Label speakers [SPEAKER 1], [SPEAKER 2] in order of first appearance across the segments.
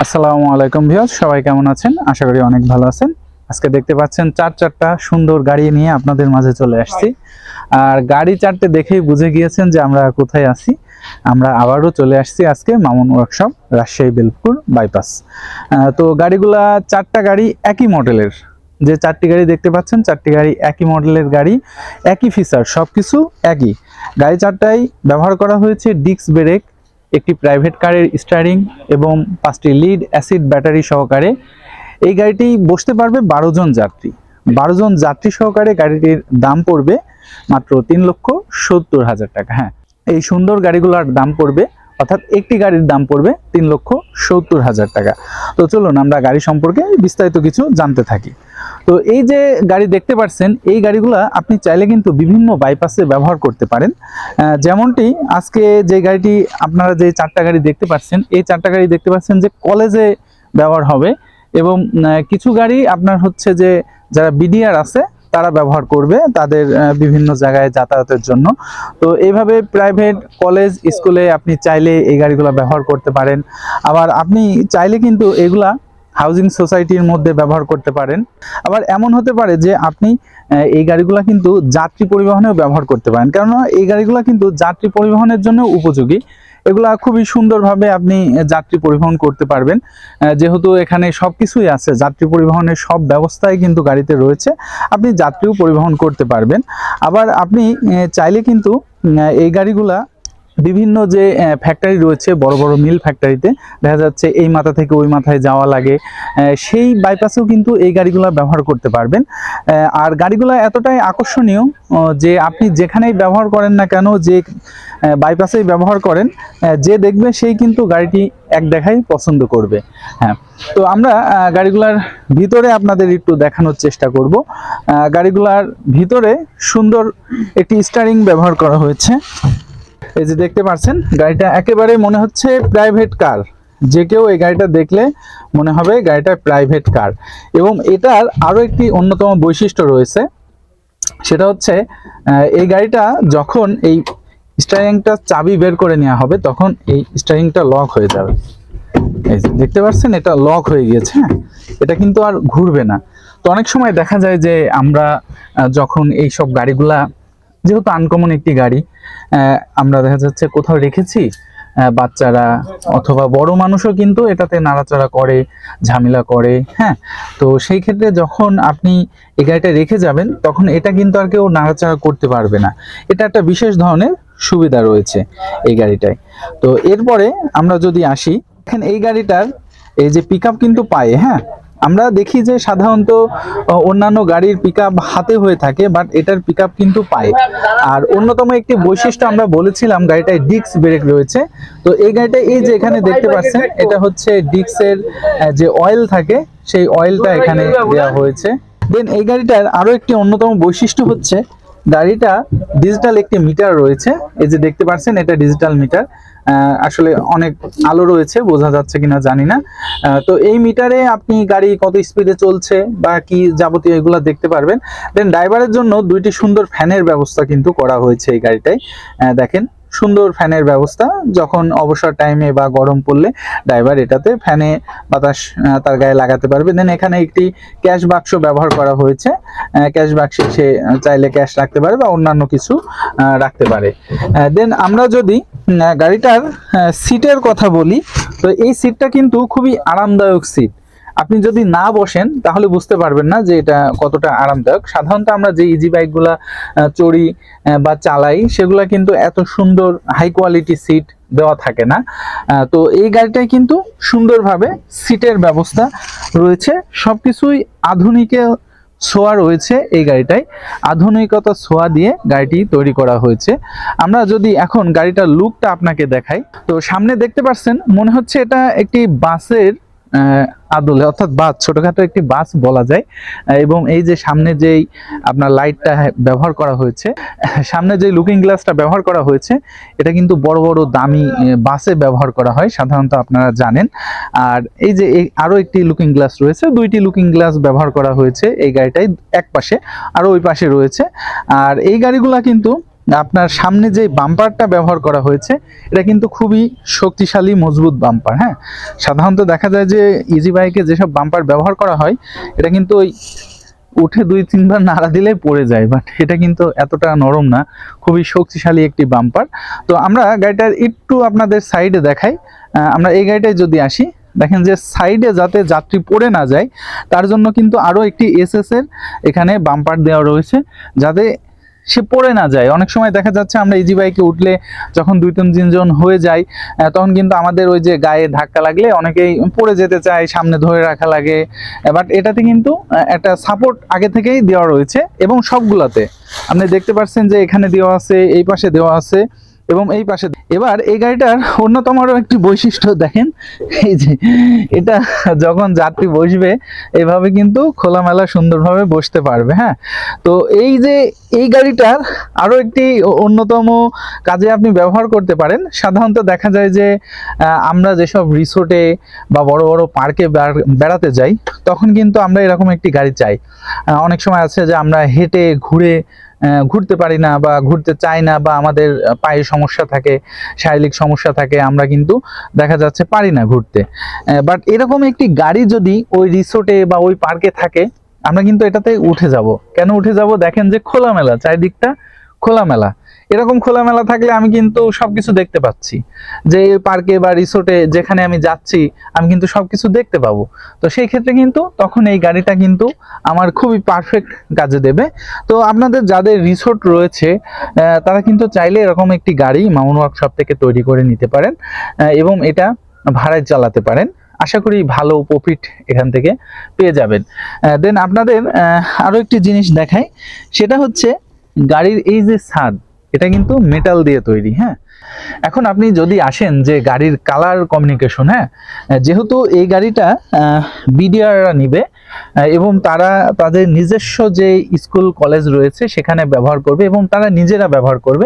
[SPEAKER 1] আসসালামু আলাইকুম ভিউয়ার্স, সবাই কেমন আছেন? আশা করি অনেক ভালো আছেন। আজকে দেখতে পাচ্ছেন চারটা সুন্দর গাড়ি নিয়ে আপনাদের মাঝে চলে আসছি। আর গাড়ি চারটে দেখেই বুঝে গিয়েছেন যে আমরা কোথায় আছি। আমরা আবারও চলে আসছি আজকে মামুন ওয়ার্কশপ, রাজশাহী বেলপুর বাইপাস। তো গাড়িগুলা চারটা গাড়ি একই মডেলের। যে চারটি গাড়ি দেখতে পাচ্ছেন, চারটি গাড়ি একই মডেলের গাড়ি, একই ফিচার, সবকিছু একই। গাড়ি চারটাই ব্যবহার করা হয়েছে ডিস্ক ব্রেক, একটি প্রাইভেট কারের স্টিয়ারিং এবং 5টি লিড অ্যাসিড ব্যাটারি সহকারে। এই গাড়িটি বসতে পারবে 12 জন যাত্রী। 12 জন যাত্রী সহকারে গাড়িটির দাম পড়বে মাত্র 3,70,000 টাকা। হ্যাঁ, এই সুন্দর গাড়িগুলোর দাম পড়বে, অর্থাৎ একটি গাড়ির দাম পড়বে 3,70,000 টাকা। তো চলুন আমরা গাড়ি সম্পর্কে বিস্তারিত কিছু জানতে থাকি। তো এই যে গাড়ি দেখতে পাচ্ছেন, এই গাড়িগুলা আপনি চাইলে কিন্তু বিভিন্ন বাইপাসে ব্যবহার করতে পারেন। যেমনটি আজকে যে গাড়িটি আপনারা যে চারটা গাড়ি দেখতে পাচ্ছেন, এই চারটা গাড়ি দেখতে পাচ্ছেন যে কলেজে ব্যবহার হবে, এবং কিছু গাড়ি আপনার হচ্ছে যে যারা বিডিআর আছে তারা ব্যবহার করবে তাদের বিভিন্ন জায়গায় যাতায়াতের জন্য। তো এইভাবে প্রাইভেট কলেজ স্কুলে আপনি চাইলে এই গাড়িগুলো ব্যবহার করতে পারেন। আবার আপনি চাইলে কিন্তু এগুলা হাউজিং সোসাইটির মধ্যে ব্যবহার করতে পারেন। আবার এমন হতে পারে যে আপনি এই গাড়িগুলো কিন্তু যাত্রী পরিবহনেও ব্যবহার করতে পারেন, কেননা এই গাড়িগুলো কিন্তু যাত্রী পরিবহনের জন্য উপযোগী। এগুলা খুবই সুন্দরভাবে আপনি যাত্রী পরিবহন করতে পারবেন, যেহেতু এখানে সব কিছুই আছে, যাত্রী পরিবহনের সব ব্যবস্থাই কিন্তু গাড়িতে রয়েছে, আপনি যাত্রীও পরিবহন করতে পারবেন। আবার আপনি চাইলে কিন্তু এই গাড়িগুলা বিভিন্ন যে ফ্যাক্টরি রয়েছে, বড় বড় মিল ফ্যাক্টরিতে দেখা যাচ্ছে এই মাথা থেকে ওই মাথায় যাওয়া লাগে, সেই বাইপাসেও কিন্তু এই গাড়িগুলো ব্যবহার করতে পারবেন। আর গাড়িগুলো এতটাই আকর্ষণীয় যে আপনি যেখানেই ব্যবহার করেন না কেন, যে বাইপাসেই ব্যবহার করেন, যে দেখবে সেই কিন্তু গাড়িটি এক দেখাই পছন্দ করবে। হ্যাঁ, তো আমরা গাড়িগুলার ভিতরে আপনাদের একটু দেখানোর চেষ্টা করব। গাড়িগুলার ভিতরে সুন্দর একটি স্টিয়ারিং ব্যবহার করা হয়েছে। এই যে দেখতে পাচ্ছেন, গাড়িটা একেবারে মনে হচ্ছে প্রাইভেট কার। যে কেউ এই গাড়িটা দেখলে মনে হবে গাড়িটা প্রাইভেট কার। এবং এটার আরো একটি অন্যতম বৈশিষ্ট্য রয়েছে, সেটা হচ্ছে এই গাড়িটা যখন এই স্টিয়ারিংটা চাবি বের করে নেওয়া হবে, তখন এই স্টিয়ারিংটা লক হয়ে যাবে। এই যে দেখতে পাচ্ছেন, এটা লক হয়ে গিয়েছে। হ্যাঁ, এটা কিন্তু আর ঘুরবে না। তো অনেক সময় দেখা যায় যে আমরা যখন এই সব গাড়িগুলা, যেহেতু আনকমন একটি গাড়ি, আমরা দেখা যাচ্ছে কোথাও রেখেছি, বাচ্চারা অথবা বড় মানুষও কিন্তু এটাতে নাড়াচাড়া করে, ঝামেলা করে। হ্যাঁ, তো সেই ক্ষেত্রে যখন আপনি এই গাড়িটা রেখে যাবেন, তখন এটা কিন্তু আর কেউ নাড়াচাড়া করতে পারবে না। এটা একটা বিশেষ ধরনের সুবিধা রয়েছে এই গাড়িটায়। তো এরপরে আমরা যদি আসি, দেখেন এই গাড়িটার এই যে পিকআপ কিন্তু পায়। হ্যাঁ, আমরা দেখি যে সাধারণত অন্যান্য গাড়ির পিকআপ হাতে হয়ে থাকে, বাট এটার পিকআপ কিন্তু পায়। আর অন্যতম একটি বৈশিষ্ট্য আমরা বলেছিলাম, গাড়িটায় ডিস্ক ব্রেক রয়েছে। তো এই গাড়িটা এই যে এখানে দেখতে পাচ্ছেন, এটা হচ্ছে ডিস্কের যে অয়েল থাকে, সেই অয়েলটা এখানে দেওয়া হয়েছে। দেন এই গাড়িটার আরো একটি অন্যতম বৈশিষ্ট্য হচ্ছে গাড়িটা ডিজিটাল একটি মিটার রয়েছে। এই যে দেখতে পাচ্ছেন, এটা ডিজিটাল মিটার। আসলে অনেক আলো রয়েছে, বোঝা যাচ্ছে কিনা জানি না। তো এই মিটারে আপনি গাড়ি কত স্পিডে চলছে বা কি যাবতীয় এগুলো দেখতে পারবেন। দেন ড্রাইভারের জন্য দুইটি সুন্দর ফ্যানের ব্যবস্থা কিন্তু করা হয়েছে এই গাড়িটায়। দেখেন, সুন্দর ফ্যানের ব্যবস্থা। যখন অবসর টাইমে বা গরম পড়লে ড্রাইভার এটাতে ফ্যানে বাতাস তার গায়ে লাগাতে পারবে। দেন এখানে একটি ক্যাশ বাক্স ব্যবহার করা হয়েছে। ক্যাশ বাক্সে সে চাইলে ক্যাশ রাখতে পারে বা অন্যান্য কিছু রাখতে পারে। দেন আমরা যদি গাড়িটার সিটের কথা বলি, তো এই সিটটা কিন্তু খুবই আরামদায়ক সিট। আপনি যদি না বসেন তাহলে বুঝতে পারবেন না যে এটা কতটা আরামদায়ক। সাধারণত আমরা যে ইজি বাইকগুলা চড়ি বা চালাই, সেগুলা কিন্তু এত সুন্দর হাই কোয়ালিটি সিট দেওয়া থাকে না। তো এই গাড়িটায় কিন্তু সুন্দরভাবে সিটের ব্যবস্থা রয়েছে, সবকিছুই আধুনিকে ছোঁয়া রয়েছে এই গাড়িটায়। আধুনিকতা ছোঁয়া দিয়ে গাড়িটি তৈরি করা হয়েছে। আমরা যদি এখন গাড়িটার লুকটা আপনাকে দেখাই, তো সামনে দেখতে পাচ্ছেন, মনে হচ্ছে এটা একটি বাসের আদলে, অর্থাৎ বাস, ছোটখাটো একটি বাস বলা যায়। এবং এই যে সামনে যেই আপনার লাইটটা ব্যবহার করা হয়েছে, সামনে যে লুকিং গ্লাসটা ব্যবহার করা হয়েছে, এটা কিন্তু বড় বড় দামি বাসে ব্যবহার করা হয় সাধারণত, আপনারা জানেন। আর এই যে আরো একটি লুকিং গ্লাস রয়েছে, দুইটি লুকিং গ্লাস ব্যবহার করা হয়েছে এই গাড়িটায়, এক পাশে আর ওই পাশে রয়েছে। আর এই গাড়িগুলা কিন্তু আপনার সামনে যে বাম্পারটা ব্যবহার করা হয়েছে এটা কিন্তু খুবই শক্তিশালী মজবুত বাম্পার। হ্যাঁ, সাধারণত দেখা যায় যে ইজি বাইকে যেসব বাম্পার ব্যবহার করা হয় এটা কিন্তু ওই উঠে 2-3 বার নাড়া দিলে পড়ে যায়, বাট এটা কিন্তু এতটা নরম না, খুবই শক্তিশালী একটি বাম্পার। তো আমরা গাড়িটার একটু আপনাদের সাইডে দেখাই। আমরা এই গাড়িটায় যদি আসি, দেখেন যে সাইডে যাতে যাত্রী পড়ে না যায় তার জন্য কিন্তু আরও একটি এসএস এর এখানে বাম্পার দেওয়া রয়েছে, যাতে সে পড়ে না যায়। অনেক সময় দেখা যাচ্ছে আমরা ইজি বাইকে উঠলে যখন 2-3 জন হয়ে যায় তখন কিন্তু আমাদের ওই যে গায়ে ধাক্কা লাগলে অনেকেই পড়ে যেতে চায়, সামনে ধরে রাখা লাগে, বাট এটাতে কিন্তু একটা সাপোর্ট আগে থেকেই দেওয়া রয়েছে এবং সবগুলোতে আপনি দেখতে পাচ্ছেন যে এখানে দেওয়া আছে, এই পাশে দেওয়া আছে এবং এই পাশে। এবার এই গাড়িটার অন্যতম আরও একটি বৈশিষ্ট্য দেখেন, এই যে এটা যখন যাত্রী বসবে এভাবে কিন্তু খোলামেলা সুন্দরভাবে বসতে পারবে। হ্যাঁ, তো এই যে এই গাড়িটার আরও একটি অন্যতম কাজে আপনি ব্যবহার করতে পারেন। সাধারণত দেখা যায় যে আমরা যেসব রিসোর্টে বা বড় বড় পার্কে বেড়াতে যাই তখন কিন্তু আমরা এরকম একটি গাড়ি চাই। অনেক সময় আছে যে আমরা হেঁটে ঘুরতে পারি না বা ঘুরতে চাই না, বা আমাদের পায়ে সমস্যা থাকে, শারীরিক সমস্যা থাকে, আমরা কিন্তু দেখা যাচ্ছে পারি না ঘুরতে। বাট এরকম একটি গাড়ি যদি ওই রিসোর্টে বা ওই পার্কে থাকে আমরা কিন্তু এটাতে উঠে যাব। কেন উঠে যাব? দেখেন যে খোলামেলা, চারিদিকটা খোলামেলা। এরকম খোলামেলা থাকলে আমি কিন্তু সবকিছু দেখতে পাচ্ছি, যে পার্কে বা রিসোর্টে যেখানে আমি যাচ্ছি আমি কিন্তু সবকিছু দেখতে পাবো। তো সেই ক্ষেত্রে কিন্তু তখন এই গাড়িটা কিন্তু আমার খুবই পারফেক্ট কাজে দেবে। তো আপনাদের যাদের রিসোর্ট রয়েছে তারা কিন্তু চাইলে এরকম একটি গাড়ি মামুন ওয়ার্কশপ থেকে তৈরি করে নিতে পারেন এবং এটা ভাড়ায় চালাতে পারেন। আশা করি ভালো প্রফিট এখান থেকে পেয়ে যাবেন। দেন আপনাদের আরো একটি জিনিস দেখাই, সেটা হচ্ছে গাড়ির এই যে ছাদ, এটা কিন্তু মেটাল দিয়ে তৈরি। হ্যাঁ, এখন আপনি যদি আসেন যে গাড়ির কালার কমিউনিকেশন, হ্যাঁ, যেহেতু এই গাড়িটা বিডিআররা নিবে এবং তারা তাদের নিজস্ব যে স্কুল কলেজ রয়েছে সেখানে ব্যবহার করবে এবং তারা নিজেরা ব্যবহার করবে,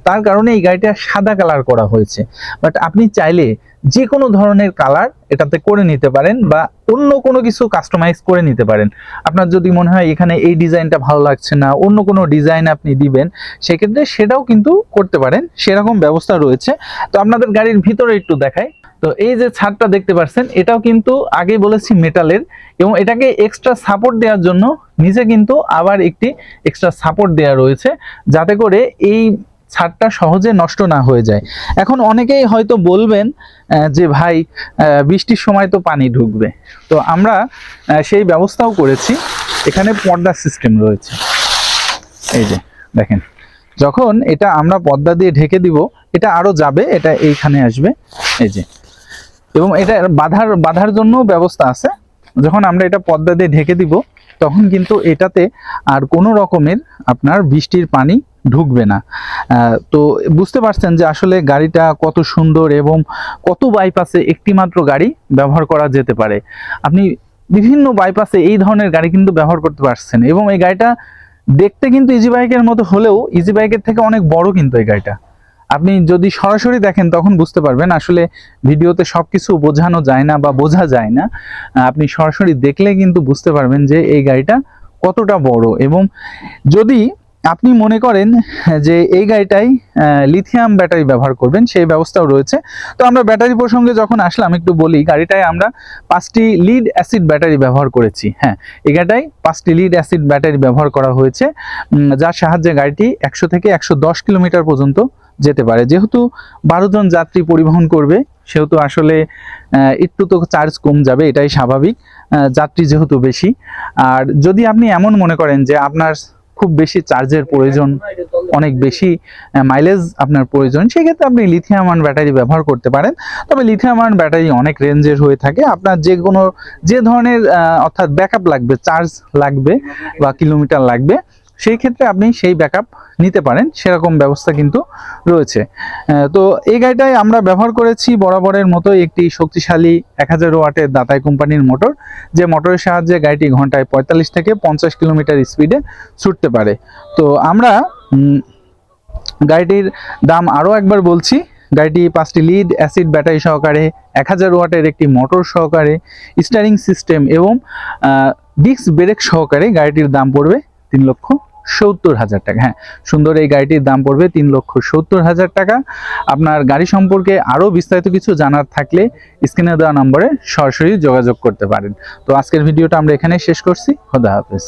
[SPEAKER 1] তার কারণে এই গাড়িটা সাদা কালার করা হয়েছে। বাট আপনি চাইলে যে কোনো ধরনের কালার এটাতে করে নিতে পারেন বা অন্য কোনো কিছু কাস্টমাইজ করে নিতে পারেন। আপনার যদি মনে হয় এখানে এই ডিজাইনটা ভালো লাগছে না, অন্য কোনো ডিজাইন আপনি দিবেন, সেক্ষেত্রে সেটাও কিন্তু করতে পারেন, সেরকম ব্যবস্থা রয়েছে। তো আপনাদের গাড়ির ভিতরে একটু দেখাই। তো এই যে ছাদটা দেখতে পাচ্ছেন এটাও কিন্তু আগে বলেছি মেটালের, এবং এটাকে এক্সট্রা সাপোর্ট দেওয়ার জন্য নিচে কিন্তু আবার একটি এক্সট্রা সাপোর্ট দেওয়া রয়েছে, যাতে করে এই ছাদটা সহজে নষ্ট না হয়ে যায়। এখন অনেকেই হয়তো বলবেন যে ভাই বৃষ্টির সময় তো পানি ঢুকবে, তো আমরা সেই ব্যবস্থাও করেছি। এখানে পর্দা সিস্টেম রয়েছে, এই যে দেখেন, যখন এটা আমরা পর্দা দিয়ে ঢেকে দিব এটা আরো যাবে, এটা এইখানে আসবে, এই যে, এবং এটা বাঁধার জন্য ব্যবস্থা আছে। যখন আমরা এটা পর্দা দিয়ে ঢেকে দিব তখন কিন্তু এটাতে আর কোনো রকমের আপনার বৃষ্টির পানি ঢুকবে না। তো বুঝতে পারছেন যে আসলে গাড়িটা কত সুন্দর এবং কত বাইপাসে একটি মাত্র গাড়ি ব্যবহার করা যেতে পারে। আপনি বিভিন্ন বাইপাসে এই ধরনের গাড়ি কিন্তু ব্যবহার করতে পারছেন, এবং এই গাড়িটা দেখতে কিন্তু ইজি বাইকের মতো হলেও ইজি বাইকের থেকে অনেক বড় কিন্তু এই গাড়িটা। আপনি যদি সরাসরি দেখেন তখন বুঝতে পারবেন, আসলে ভিডিওতে সবকিছু বোঝানো যায় না বা বোঝা যায় না। আপনি সরাসরি দেখলে কিন্তু বুঝতে পারবেন যে এই গাড়িটা কতটা বড়। এবং যদি আপনি মনে করেন যে এই গাড়িটাই লিথিয়াম ব্যাটারি ব্যবহার করবেন, সেই ব্যবস্থাও রয়েছে। তো আমরা ব্যাটারি প্রসঙ্গে যখন আসলাম একটু বলি, গাড়িটায় আমরা 5টি লিড অ্যাসিড ব্যাটারি ব্যবহার করেছি। হ্যাঁ, এই গাড়িটায় 5টি লিড অ্যাসিড ব্যাটারি ব্যবহার করা হয়েছে, যার সাহায্যে গাড়িটি 100 থেকে 110 কিলোমিটার পর্যন্ত যেতে পারে। যেহেতু 12 জন যাত্রী পরিবহন করবে সেহেতু আসলে একটু তো চার্জ কম যাবে, এটাই স্বাভাবিক, যাত্রী যেহেতু বেশি। আর যদি আপনি এমন মনে করেন যে আপনার খুব বেশি চার্জের প্রয়োজন, অনেক বেশি মাইলেজ আপনার প্রয়োজন, সেক্ষেত্রে আপনি লিথিয়াম আয়ন ব্যাটারি ব্যবহার করতে পারেন। তবে লিথিয়াম আয়ন ব্যাটারি অনেক রেঞ্জের হয়ে থাকে, আপনার যে ধরনের অর্থাৎ ব্যাকআপ লাগবে, চার্জ লাগবে বা কিলোমিটার লাগবে, সেই ক্ষেত্রে আপনি সেই ব্যাকআপ নিতে পারেন, সেরকম ব্যবস্থা কিন্তু রয়েছে। তো এই গাড়িটায় আমরা ব্যবহার করেছি বরাবরের মতো একটি শক্তিশালী 1000 ওয়াটের দাতাই কোম্পানির মোটর, যে মোটরের সাহায্যে গাড়িটি ঘন্টায় 45 থেকে 50 কিলোমিটার স্পিডে ছুটতে পারে। তো আমরা গাড়িটির দাম আরও একবার বলছি, গাড়িটি 5টি লিড অ্যাসিড ব্যাটারি সহকারে 1000 ওয়াটের একটি মোটর সহকারে স্টিয়ারিং সিস্টেম এবং ডিস্ক ব্রেক সহকারে গাড়িটির দাম পড়বে 3,60,000 3,70,000 টাকা। হ্যাঁ, সুন্দর এই গাড়িটির দাম পড়বে 3,70,000 টাকা। আপনার গাড়ি সম্পর্কে আরও বিস্তারিত কিছু জানার থাকলে স্ক্রিনে দেওয়া নম্বরে সরাসরি যোগাযোগ করতে পারেন। তো আজকের ভিডিওটা আমরা এখানেই শেষ করছি। খোদা হাফেজ।